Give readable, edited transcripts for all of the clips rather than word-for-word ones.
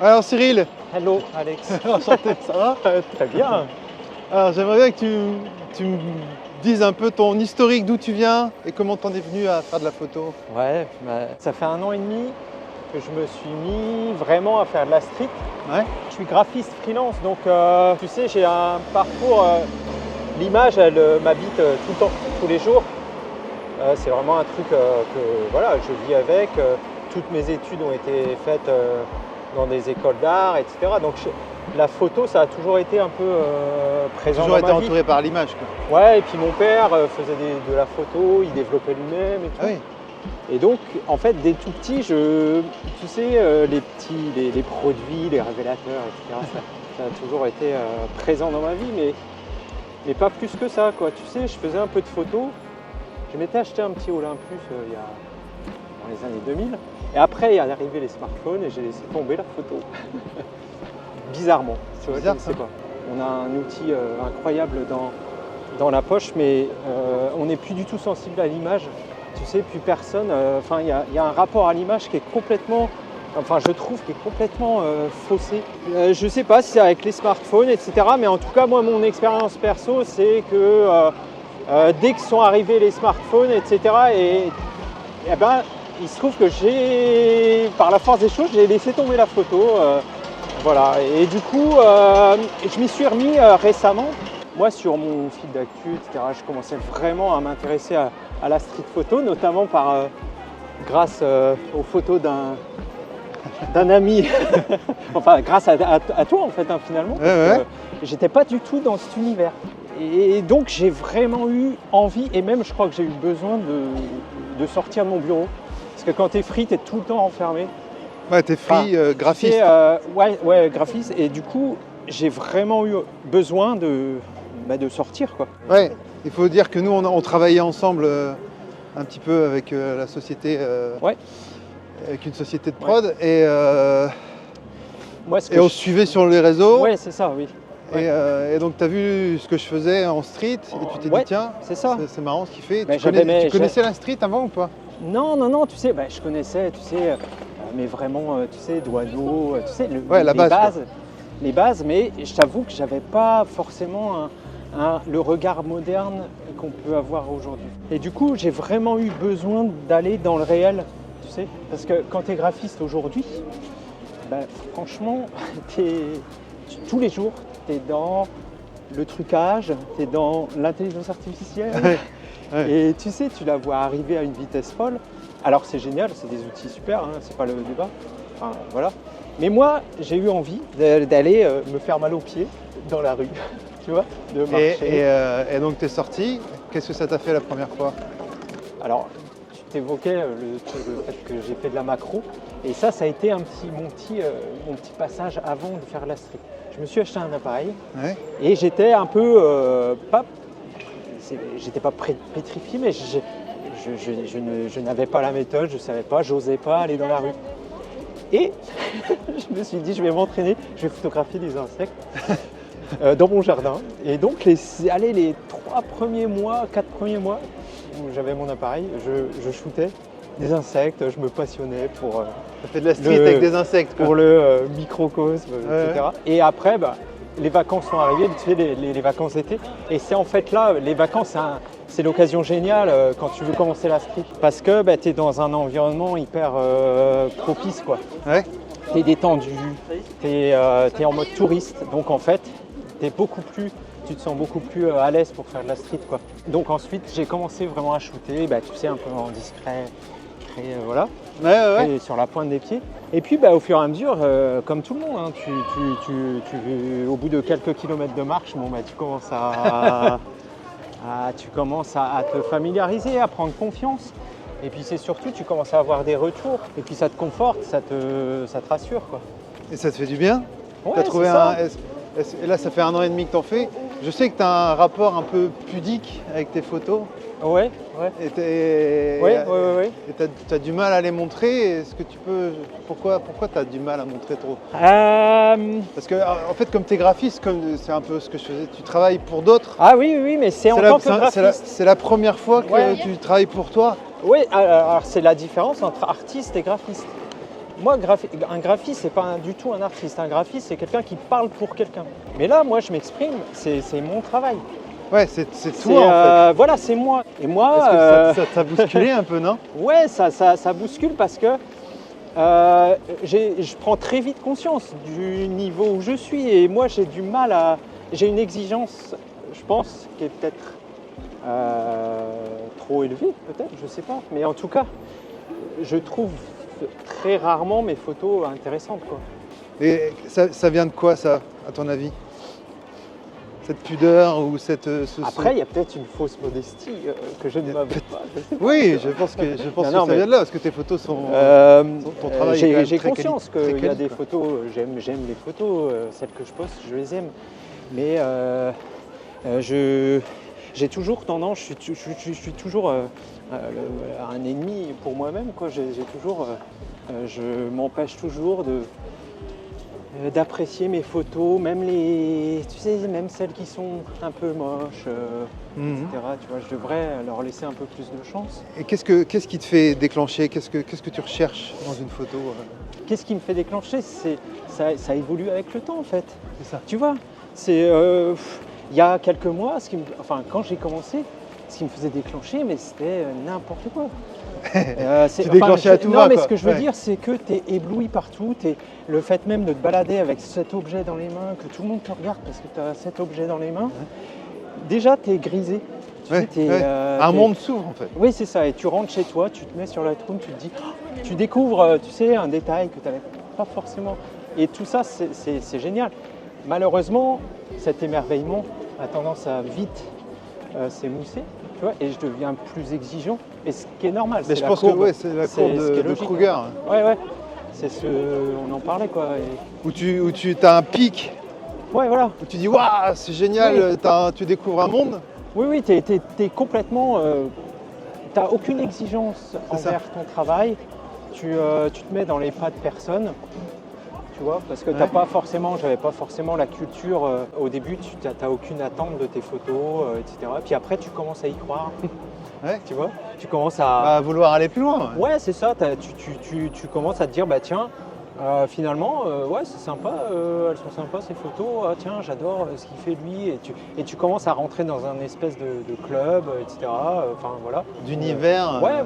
Alors Cyril, Hello Alex. enchanté, ça va? Très bien. Alors j'aimerais bien que tu me dises un peu ton historique, d'où tu viens et comment t'en es venu à faire de la photo. Ouais, ça fait 1 an et demi que je me suis mis vraiment à faire de la street. Ouais. Je suis graphiste freelance, donc tu sais, j'ai un parcours. L'image, elle m'habite tout le temps, tous les jours. C'est vraiment un truc que voilà, je vis avec. Toutes mes études ont été faites dans des écoles d'art, etc. Donc la photo, ça a toujours été un peu présent Toujours dans été ma vie. entouré par l'image, quoi. Ouais, et puis mon père faisait de la photo, il développait lui-même et tout. Ah oui. Et donc, en fait, dès tout petit, tu sais, les produits, les révélateurs, etc., ça a toujours été présent dans ma vie, mais pas plus que ça, quoi. Tu sais, je faisais un peu de photos. Je m'étais acheté un petit Olympus dans les années 2000. Et après, il est arrivé les smartphones et j'ai laissé tomber la photo. Bizarrement. Tu vois, Bizarre, je ne sais pas. On a un outil incroyable dans la poche, mais on n'est plus du tout sensible à l'image. Tu sais, plus personne. Enfin, il y a un rapport à l'image qui est complètement. Enfin, je trouve qu'il est complètement faussé. Je ne sais pas si c'est avec les smartphones, etc. Mais en tout cas, moi, mon expérience perso, c'est que dès que sont arrivés les smartphones, etc. Et ben, il se trouve que par la force des choses, j'ai laissé tomber la photo. Voilà. Et du coup, je m'y suis remis récemment. Moi, sur mon fil d'actu, etc., je commençais vraiment à m'intéresser à la street photo, notamment grâce aux photos d'un ami, enfin grâce à toi en fait, hein, finalement, parce que j'étais pas du tout dans cet univers. Et donc j'ai vraiment eu envie, et même je crois que j'ai eu besoin de sortir de mon bureau. Parce que quand t'es free, t'es tout le temps enfermé. Ouais, t'es free, graphiste. Ouais, graphiste. Et du coup, j'ai vraiment eu besoin de sortir, quoi. Ouais, il faut dire que nous, on travaillait ensemble un petit peu avec la société, Ouais. avec une société de prod, Ouais. et on se suivait sur les réseaux. Ouais, c'est ça, oui. Ouais. Et donc tu as vu ce que je faisais en street et tu t'es dit tiens, c'est ça. C'est marrant ce qu'il fait. Mais tu connaissais la street avant ou pas? Non, tu sais, je connaissais, tu sais, mais vraiment, tu sais, Douaneau, tu sais, les bases, mais je t'avoue que j'avais pas forcément le regard moderne qu'on peut avoir aujourd'hui. Et du coup, j'ai vraiment eu besoin d'aller dans le réel, tu sais, parce que quand tu es graphiste aujourd'hui, franchement, tous les jours, tu es dans le trucage, tu es dans l'intelligence artificielle. Ouais. Et tu sais, tu la vois arriver à une vitesse folle. Alors c'est génial, c'est des outils super, hein, c'est pas le débat. Enfin, voilà. Mais moi, j'ai eu envie d'aller me faire mal aux pieds dans la rue, tu vois, de marcher. Et donc tu es sorti, qu'est-ce que ça t'a fait la première fois? Alors, tu t'évoquais le fait que j'ai fait de la macro. Et ça a été mon petit passage avant de faire la street. Je me suis acheté un appareil et j'étais un peu, j'étais pas pétrifié, mais je n'avais pas la méthode, je ne savais pas, j'osais pas aller dans la rue. Et je me suis dit, je vais m'entraîner, je vais photographier des insectes dans mon jardin. Et donc, les 4 premiers mois où j'avais mon appareil, je shootais des insectes, je me passionnais pour... Ça fait de la street avec des insectes, quoi. Pour le microcosme, etc. Et après, les vacances sont arrivées, tu sais, les vacances d'été. Et c'est en fait là, les vacances, c'est l'occasion géniale quand tu veux commencer la street. Parce que tu es dans un environnement hyper propice, quoi. Ouais. Tu es détendu, tu es en mode touriste. Donc en fait, tu te sens beaucoup plus à l'aise pour faire de la street, quoi. Donc ensuite, j'ai commencé vraiment à shooter, tu sais, un peu en discret. Et voilà, et sur la pointe des pieds. Et puis au fur et à mesure, comme tout le monde, hein, au bout de quelques kilomètres de marche, tu commences à te familiariser, à prendre confiance. Et puis c'est surtout, tu commences à avoir des retours. Et puis ça te conforte, ça te rassure, quoi. Et ça te fait du bien? Ouais, t'as trouvé et là, ça fait 1 an et demi que t'en fais. Je sais que tu as un rapport un peu pudique avec tes photos. Ouais. Et tu as du mal à les montrer. Est-ce que tu peux... Pourquoi tu as du mal à montrer trop? Parce que, en fait, comme tu es graphiste, c'est un peu ce que je faisais, tu travailles pour d'autres. Ah oui, mais c'est en tant que graphiste. C'est la première fois que tu travailles pour toi? Oui, alors c'est la différence entre artiste et graphiste. Moi, un graphiste, c'est pas du tout un artiste. Un graphiste, c'est quelqu'un qui parle pour quelqu'un. Mais là, moi, je m'exprime, c'est mon travail. Ouais, c'est toi en fait. Voilà, c'est moi. Et moi, est-ce que ça t'a bousculé un peu, non? Ouais, ça bouscule parce que je prends très vite conscience du niveau où je suis. Et moi, j'ai du mal à... J'ai une exigence, je pense, qui est peut-être trop élevée, peut-être, je sais pas. Mais en tout cas, je trouve très rarement mes photos intéressantes, quoi. Et ça vient de quoi, ça, à ton avis? Cette pudeur ou cette... Après, il y a peut-être une fausse modestie que je ne m'avais pas. Oui, je pense que ça vient de là, parce que tes photos sont... ton travail est quand même j'ai très conscience très qu'il y a des quoi. photos, j'aime les photos, celles que je poste, je les aime. Mais j'ai toujours tendance, je suis toujours un ennemi pour moi-même, quoi. Je m'empêche toujours d'apprécier mes photos, même même celles qui sont un peu moches, etc. Tu vois, je devrais leur laisser un peu plus de chance. Et qu'est-ce qui te fait déclencher? Qu'est-ce que tu recherches dans une photo? Qu'est-ce qui me fait déclencher? Ça évolue avec le temps, en fait. C'est ça. Tu vois, il y a quelques mois, quand j'ai commencé, ce qui me faisait déclencher, mais c'était n'importe quoi. Tu déclenchais à tout va, Non, mais quoi. ce que je veux dire, c'est que tu es ébloui partout. Le fait même de te balader avec cet objet dans les mains, que tout le monde te regarde parce que tu as cet objet dans les mains, déjà, tu es grisé. Un monde s'ouvre, en fait. Oui, c'est ça. Et tu rentres chez toi, tu te mets sur Lightroom, tu te dis, tu découvres, tu sais, un détail que tu n'avais pas forcément. Et tout ça, c'est génial. Malheureusement, cet émerveillement a tendance à vite s'émousser, tu vois, et je deviens plus exigeant, et ce qui est normal. Mais je pense que c'est la courbe de Kruger. Ouais, on en parlait, quoi. Où tu as un pic, ouais, voilà. où tu dis waouh, c'est génial, Oui. tu découvres un monde. Oui, t'es complètement... t'as aucune exigence envers ton travail, tu te mets dans les pas de personne. Tu vois, parce que j'avais pas forcément la culture au début, tu n'as aucune attente de tes photos, etc. Puis après, tu commences à y croire. Ouais. Tu vois, tu commences à vouloir aller plus loin. Ouais, c'est ça. Tu commences à te dire, bah tiens, finalement, ouais, c'est sympa, elles sont sympas ces photos. Ah, tiens, j'adore ce qu'il fait lui. Et tu commences à rentrer dans un espèce de club, etc. Enfin voilà. D'univers. Ouais.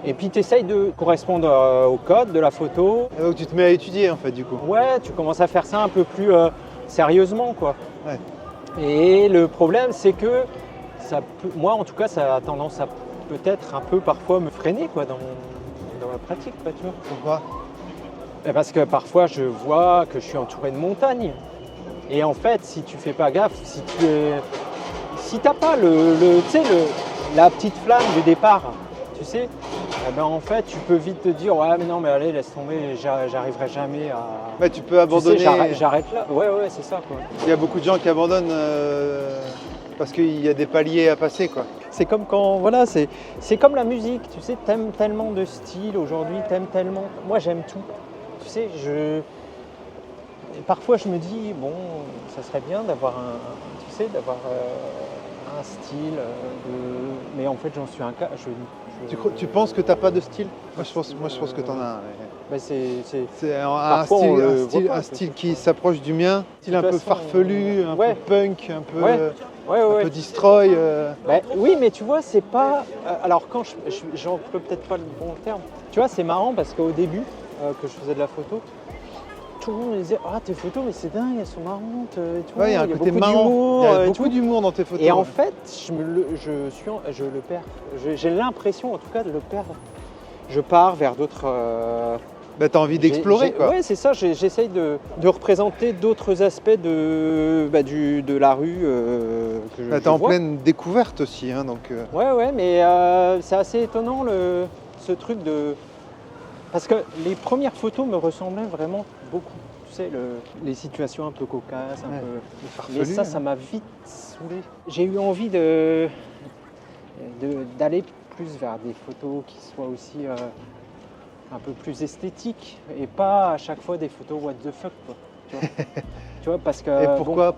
Et puis tu essayes de correspondre au code de la photo. Et donc tu te mets à étudier en fait du coup. Ouais, tu commences à faire ça un peu plus sérieusement, quoi. Ouais. Et le problème, c'est que moi en tout cas, ça a tendance à peut-être un peu parfois me freiner, quoi, dans la pratique, quoi, tu vois. Pourquoi? Parce que parfois je vois que je suis entouré de montagnes. Et en fait, si tu fais pas gaffe, si t'as pas la petite flamme du départ, tu sais, eh ben en fait, tu peux vite te dire, ouais, mais non, mais allez, laisse tomber, j'arriverai jamais à... Ouais, tu peux abandonner. Tu sais, j'arrête là. Ouais, c'est ça, quoi. Il y a beaucoup de gens qui abandonnent parce qu'il y a des paliers à passer, quoi. C'est comme quand, voilà, c'est comme la musique, tu sais, t'aimes tellement de styles aujourd'hui, t'aimes tellement... Moi, j'aime tout. Tu sais, et parfois, je me dis, bon, ça serait bien d'avoir un style, mais en fait, j'en suis un cas. Tu penses que tu n'as pas de style? Moi, je pense que tu en as. Mais c'est un style qui s'approche du mien, style un peu farfelu, un peu punk, un peu destroy. Oui, mais tu vois, c'est pas... alors, quand j'emploie peut-être pas le bon terme. Tu vois, c'est marrant parce qu'au début, que je faisais de la photo, tout le monde me disait, ah, tes photos, mais c'est dingue, elles sont marrantes. Il y a un côté marrant, il y a beaucoup d'humour dans tes photos. Et en fait, je le perds. J'ai l'impression, en tout cas, de le perdre. Je pars vers d'autres... tu as envie d'explorer, quoi. Oui, c'est ça. J'essaye de représenter d'autres aspects de la rue que je vois. Tu es en pleine découverte aussi, hein, donc... Ouais, mais c'est assez étonnant, ce truc de... Parce que les premières photos me ressemblaient vraiment beaucoup. Tu sais, les situations un peu cocasses, un peu... farfelu, mais ça m'a vite saoulé. J'ai eu envie d'aller plus vers des photos qui soient aussi un peu plus esthétiques et pas à chaque fois des photos what the fuck, quoi. Tu vois, parce que... Et pourquoi?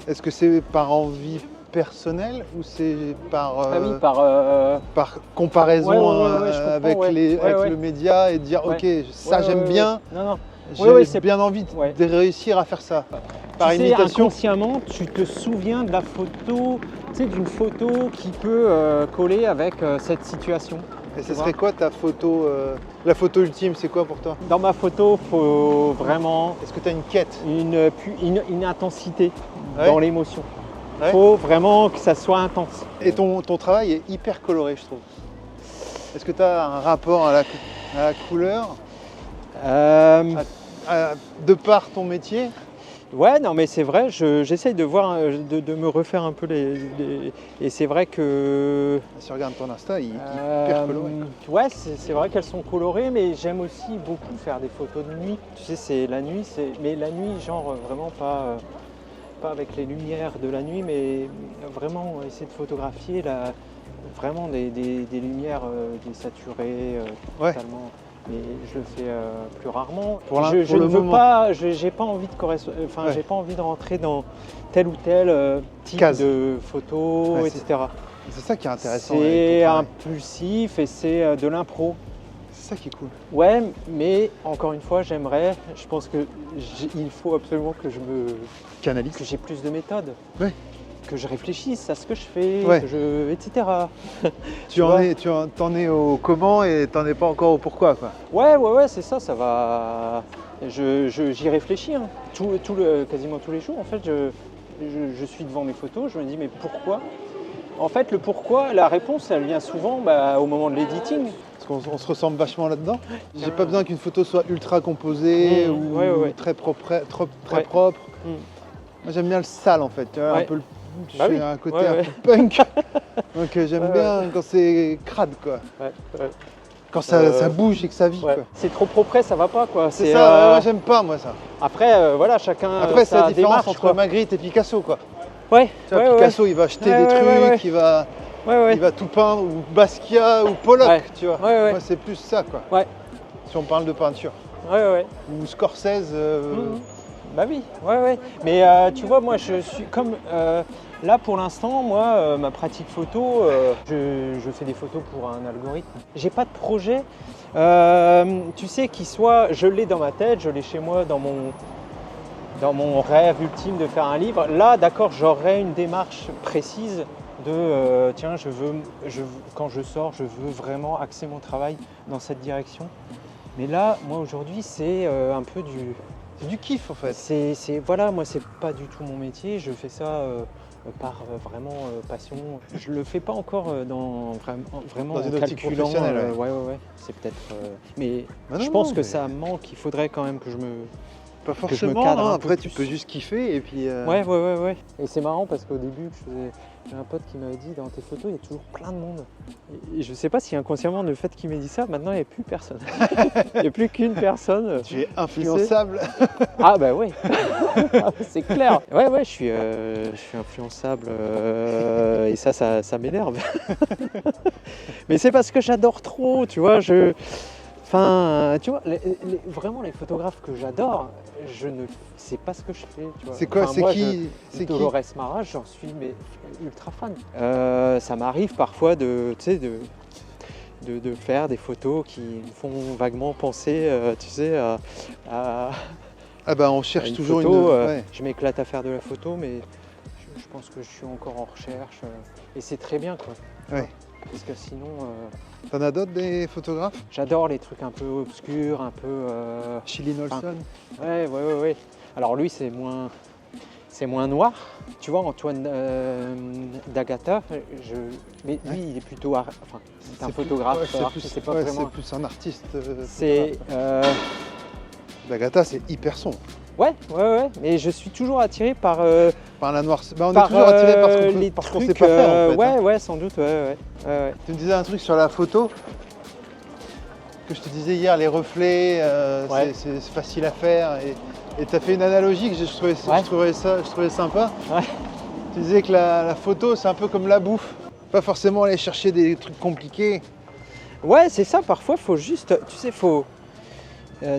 Est-ce que c'est par envie personnel ou c'est par, par comparaison avec le média et dire ok, ça j'aime bien, j'ai bien envie de réussir à faire ça. Par imitation. Inconsciemment, tu te souviens de la photo, d'une photo qui peut coller avec cette situation. Et ce serait quoi ta photo, la photo ultime, c'est quoi pour toi? Dans ma photo, il faut vraiment... Est-ce que tu as une quête? Une intensité dans l'émotion. Il faut vraiment que ça soit intense. Et ton travail est hyper coloré, je trouve. Est-ce que tu as un rapport à la couleur de par ton métier? Ouais, non mais c'est vrai, j'essaye de voir, de me refaire un peu et c'est vrai que... Si tu regardes ton Insta, il est hyper coloré. Ouais, c'est vrai qu'elles sont colorées, mais j'aime aussi beaucoup faire des photos de nuit. Tu sais, c'est la nuit, mais la nuit, genre vraiment pas avec les lumières de la nuit, mais vraiment essayer de photographier vraiment des lumières désaturées, totalement. Mais je le fais plus rarement. Je ne veux pas, j'ai pas envie de j'ai pas envie de rentrer dans tel ou tel type de photo, etc. C'est ça qui est intéressant. C'est impulsif et c'est de l'impro. C'est ça qui est cool. Ouais, mais encore une fois, je pense que il faut absolument que je me canalise, que j'ai plus de méthode. Ouais. Que je réfléchisse à ce que je fais, etc. T'en es au comment et t'en es pas encore au pourquoi, quoi. Ouais, c'est ça, ça va. J'y réfléchis, hein. Quasiment tous les jours. En fait, je suis devant mes photos, je me dis mais pourquoi? En fait, le pourquoi, la réponse, elle vient souvent au moment de l'editing. Parce qu'on se ressemble vachement là-dedans. J'ai pas besoin qu'une photo soit ultra composée ou très propre. Moi, j'aime bien le sale, en fait. Tu vois, un peu j'ai un côté un peu punk. Donc j'aime bien quand c'est crade, quoi. Quand ça bouge et que ça vit, quoi. C'est trop propre, ça va pas, quoi. C'est ça, moi j'aime pas, moi, ça. Après, voilà, chacun. Après, c'est la différence démarche, entre Magritte et Picasso, quoi. Picasso, il va acheter des trucs, il va tout peindre, ou Basquiat, ou Pollock, tu vois. Moi, c'est plus ça, quoi. Si on parle de peinture. Ou Scorsese. Bah oui, mais tu vois, moi je suis comme là pour l'instant, moi ma pratique photo, je fais des photos pour un algorithme. J'ai pas de projet, tu sais, je l'ai dans ma tête, je l'ai chez moi dans mon rêve ultime de faire un livre. Là, d'accord, j'aurais une démarche précise de tiens, quand je sors, je veux vraiment axer mon travail dans cette direction. Mais là, moi aujourd'hui, c'est un peu du kiff, en fait. Voilà, moi c'est pas du tout mon métier, je fais ça par vraiment passion. Je le fais pas encore vraiment dans une en optique calculant. Professionnelle. C'est peut-être. Mais je pense que ça manque. Il faudrait quand même que je me. Pas forcément. Après, tu peux juste kiffer et puis. Ouais. Et c'est marrant parce qu'au début, j'ai un pote qui m'avait dit dans tes photos, il y a toujours plein de monde. Et je sais pas si inconsciemment, le fait qu'il m'ait dit ça, maintenant il n'y a plus personne. Il n'y a plus qu'une personne. Tu es influençable. Ah bah oui, c'est clair. Ouais, je suis influençable et ça m'énerve. Mais c'est parce que j'adore trop, tu vois. Enfin, tu vois, vraiment les photographes que j'adore, je ne sais pas ce que je fais. Tu vois. C'est quoi, c'est qui Dolores Mara, j'en suis ultra fan. Ça m'arrive parfois de faire des photos qui me font vaguement penser, tu sais, à Ah bah on cherche toujours photo, je m'éclate à faire de la photo, mais je pense que je suis encore en recherche. Et c'est très bien, quoi. Ouais. Parce que sinon... T'en as d'autres, des photographes? J'adore les trucs un peu obscurs, un peu... Chili Nolson. Ouais. Alors lui, c'est moins noir. Tu vois, Antoine d'Agata, mais lui, il est plutôt... c'est un photographe, c'est pas vraiment... C'est plus un artiste. C'est... D'Agata, c'est hyper sombre. Ouais, mais je suis toujours attiré par... par la noirceur. On est toujours attiré par ce qu'on sait pas faire, en fait. Ouais, sans doute, ouais. Tu me disais un truc sur la photo que je te disais hier, les reflets, c'est facile à faire. Et tu as fait une analogie que je trouvais sympa. Ouais. Tu disais que la photo, c'est un peu comme la bouffe. Pas forcément aller chercher des trucs compliqués. Ouais, c'est ça. Parfois, faut juste... Tu sais,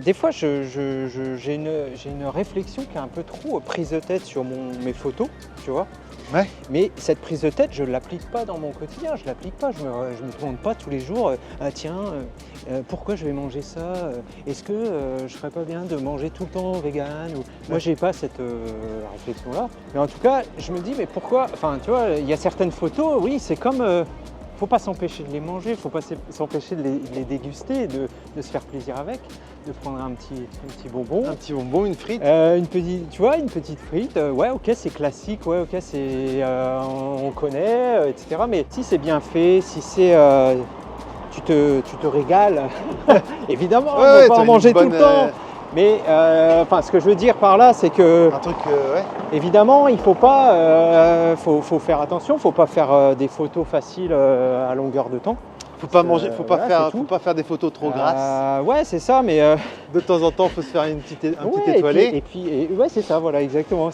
des fois, j'ai une réflexion qui est un peu trop prise de tête sur mes photos, tu vois. Ouais. Mais cette prise de tête, je ne l'applique pas dans mon quotidien, je ne l'applique pas, je me demande pas tous les jours, ah tiens, pourquoi je vais manger ça, est-ce que je ferais pas bien de manger tout le temps vegan ou... Moi, j'ai pas cette réflexion-là. Mais en tout cas, je me dis, mais pourquoi, enfin, tu vois, il y a certaines photos, oui, c'est comme... faut pas s'empêcher de les manger, faut pas s'empêcher de les déguster, de se faire plaisir avec, de prendre un petit bonbon. Un petit bonbon, une frite. Tu vois, une petite frite, ouais, ok, c'est classique, ouais, ok, on connaît, etc. Mais si c'est bien fait, si c'est, tu te régales, évidemment, on ne peut pas en manger tout le temps. Mais ce que je veux dire par là, c'est que un truc, ouais. Évidemment, il faut pas, faut faire attention, faut pas faire des photos faciles à longueur de temps. Faut pas manger, faut pas faire des photos trop grasses. Ouais, c'est ça, mais de temps en temps, faut se faire un petit étoilé. Ouais, c'est ça, voilà, exactement.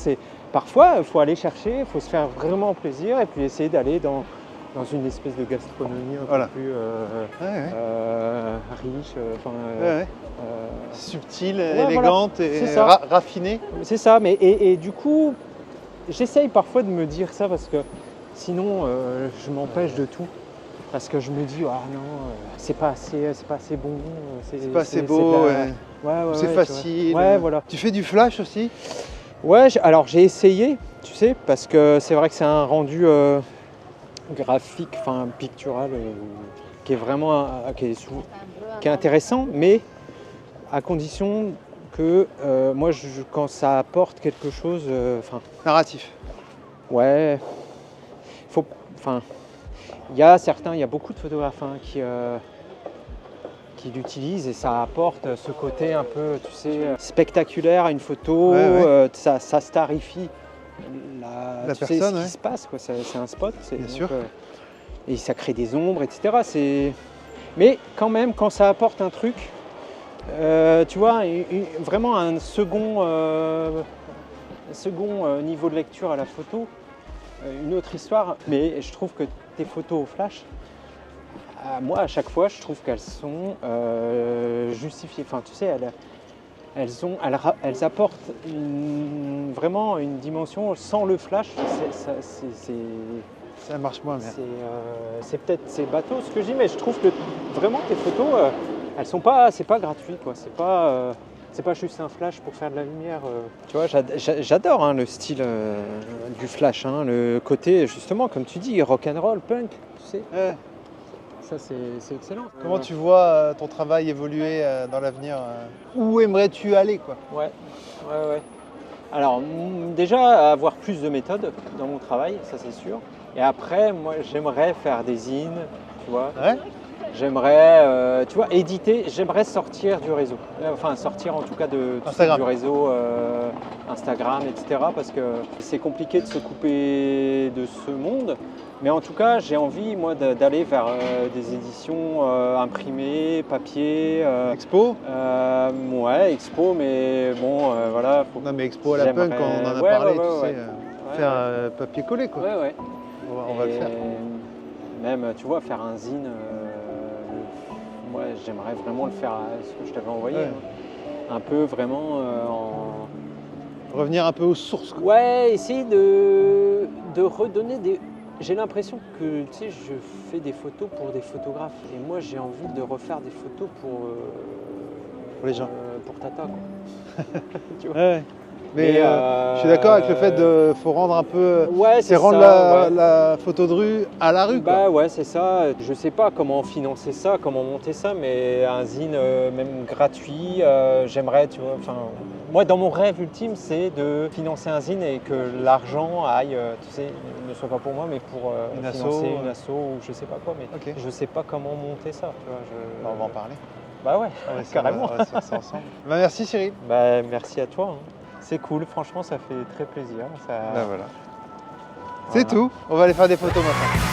Parfois, il faut aller chercher, il faut se faire vraiment plaisir et puis essayer d'aller dans une espèce de gastronomie un peu plus riche, subtile, élégante, voilà. et raffinée. C'est ça, mais et du coup, j'essaye parfois de me dire ça parce que sinon, je m'empêche de tout. Parce que je me dis, ah non, c'est pas assez bon. C'est pas assez beau, c'est facile. Ouais, voilà. Tu fais du flash aussi? Ouais, alors j'ai essayé, tu sais, parce que c'est vrai que c'est un rendu graphique, enfin pictural, qui est vraiment qui est intéressant, mais à condition que moi, quand ça apporte quelque chose, narratif. Ouais, il y a beaucoup de photographes qui l'utilisent et ça apporte ce côté un peu, tu sais, spectaculaire à une photo, ça starifie la personne, ce qui se passe, quoi. C'est un spot, bien sûr. Et ça crée des ombres, etc. Mais quand même, quand ça apporte un truc, tu vois, vraiment un second niveau de lecture à la photo, une autre histoire. Mais je trouve que tes photos au flash, moi à chaque fois, je trouve qu'elles sont justifiées. Enfin, tu sais, elles apportent vraiment une dimension. Sans le flash, ça marche moins bien. C'est bateau ce que je dis, mais je trouve que vraiment tes photos, c'est pas gratuit, quoi. C'est pas juste un flash pour faire de la lumière. Tu vois, j'adore le style du flash, le côté justement, comme tu dis, rock'n'roll, punk, tu sais. Ça, c'est excellent. Comment tu vois ton travail évoluer dans l'avenir? Où aimerais-tu aller, quoi? Ouais. Alors, déjà, avoir plus de méthodes dans mon travail, ça c'est sûr. Et après, moi, j'aimerais faire des zines, tu vois. Ouais. J'aimerais, tu vois, éditer. J'aimerais sortir du réseau. Enfin, sortir en tout cas du réseau Instagram, etc. Parce que c'est compliqué de se couper de ce monde. Mais en tout cas, j'ai envie, moi, d'aller vers des éditions imprimées, papier. Expo. Ouais, expo, mais bon, voilà. Non, mais expo à la punk, quand on en a parlé, tu sais, faire papier collé, quoi. Ouais. On va le faire. Même, tu vois, faire un zine, moi, j'aimerais vraiment le faire, ce que je t'avais envoyé. Un peu vraiment revenir un peu aux sources, quoi. Ouais, essayer de redonner des... J'ai l'impression que, tu sais, je fais des photos pour des photographes. Et moi, j'ai envie de refaire des photos pour les gens. Pour Tata, quoi. Tu vois. Ouais. Mais je suis d'accord avec le fait de faut rendre un peu. Ouais, c'est rendre la photo de rue à la rue, quoi. Bah ouais, c'est ça. Je sais pas comment financer ça, comment monter ça, mais un zine même gratuit, j'aimerais, tu vois. Enfin, moi, dans mon rêve ultime, c'est de financer un zine et que l'argent aille, tu sais, ne soit pas pour moi, mais pour financer une asso ou je sais pas quoi. Mais je sais pas comment monter ça, tu vois. On va en parler. Bah ouais, carrément. On va faire ça ensemble. Bah, merci Cyril. Bah merci à toi. C'est cool, franchement, ça fait très plaisir. Voilà. C'est tout, on va aller faire des photos maintenant.